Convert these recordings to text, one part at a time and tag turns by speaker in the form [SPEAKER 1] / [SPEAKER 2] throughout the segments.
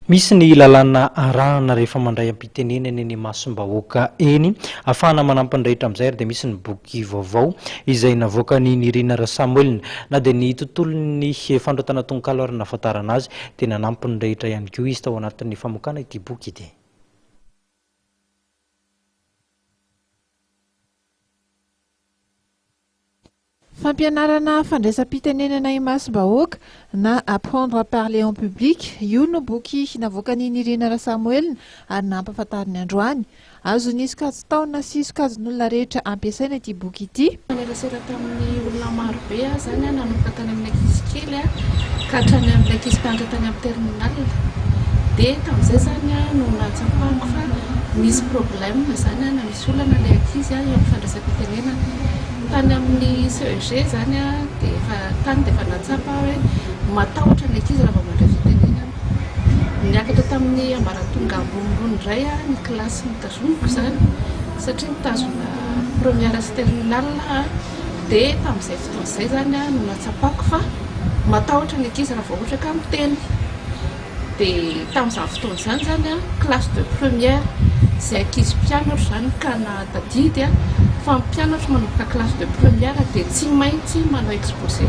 [SPEAKER 1] Misy ny lalàna arahana rehefa mandray am-pitenenana eny Masombahoaka eny ahafahana manampandrahitra amin'izay ary dia misy ny boky vaovao izay navoaka ny Nirina Rasamuel na dia ny tontolon'ny fandroatana tononkalo ary nahafantarana azy dia nanampy ny rehetra ihany koa izy tao anatin'ny famokana ity boky ity.
[SPEAKER 2] Fampianarana fandraisam-pitenenana i Masombahoaka na apprendre à parler en public, io no boky navoakany Nirina Rasamuel ary nampahafantariny androany. Azony sokajy taona sy sokajin'olona rehetra ampiasaina ity boky ity.
[SPEAKER 3] Nerasera tamin'ny olona maro be zany nanomboka tany amin'ny ankizy kely ka hatrany amin'ny ankizy mpianatra tany amin'ny terminal. Dia tamin'izay zany no natsapako fa misy problème zany na misy olana ilay ankizy eo amin'ny fandraisam-pitenenana. Tany amin'ny CEG zany dia tany dia efa natsapa hoe matahotra ny ankizy raha vao mandray fitenenana. Niakatra tamin'ny ambaratonga ambonimbony indray ny kilasy nitazomiko zany satria nitazona première sy terminale dia tamin'izay fotoan'izay zany no natsapako fa matahotra ny ankizy raha vao ohatra ka miteny. Dia tamin'izany fotoan'izany zany classe de première izay ankizy mpianatra zany ka natadidy fa mpianatra manomboka classe de première dia tsy maintsy manao exposé.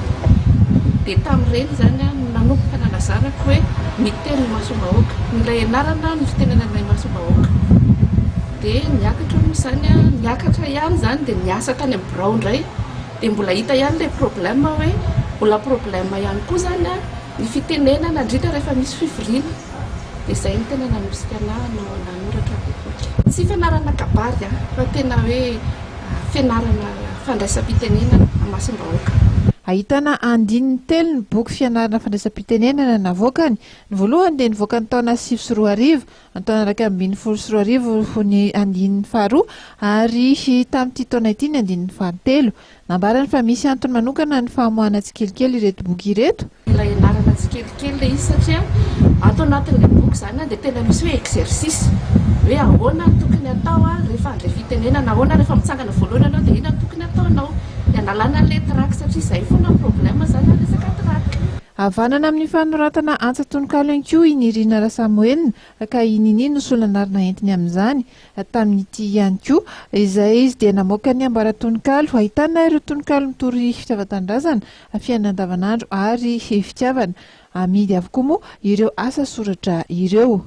[SPEAKER 3] Dia tamin'ireny zany nanomboka nanazarako hoe miteny Masombahoaka, ilay anarana ny fitenenana Masombahoaka. Dia niakatra moa zany niakatra ihany zany dia niasa tany amin'ny birao indray dia mbola hita ihany ilay problème hoe mbola problème ihany koa zany ny fitenenana indrindra rehefa misy fivoriana. Dia izay ny tena nanosika nanoratra boky. Tsy fianarana kabary fa tena hoe fianarana fandraisam-pitenenana Masombahoaka.
[SPEAKER 2] Ahitana andininy telo ny boky fianarana fandraisam-pitenenana navoakany. Ny voalohany dia nivoaka ny taona 2004, ny taona 2024 ny andininy faharoa ary tamin'ity taona ity ny andininy fahatelo. Nambarany fa misy antony manokana ny famoahana tsikelikely ireto boky ireto.
[SPEAKER 3] Ilay anarana tsikelikely ilay izy satria ato anatin'ilay boky zany dia tena misy hoe exercice hoe ahoana tokony atao rehefa handray fitenenana, ahoana rehefa mitsangana voalohany anao dia ina tokony ataonao. Dia analana ilay trac satria izay foana problème zany resaka trac.
[SPEAKER 2] Havanana amin'ny fanoratana antsa-tononkalo ihany koa i Nirina Rasamuel ka inini no solanarina entiny amin'izany tamin'ity ihany koa izay izy dia namoaka ny ambara-tononkalo ahitana ireo tononkalo mitory fitiavan-tanindrazana, fiainana andavanandro ary fitiavana. Amidy avokoa moa ireo asa soratra ireo.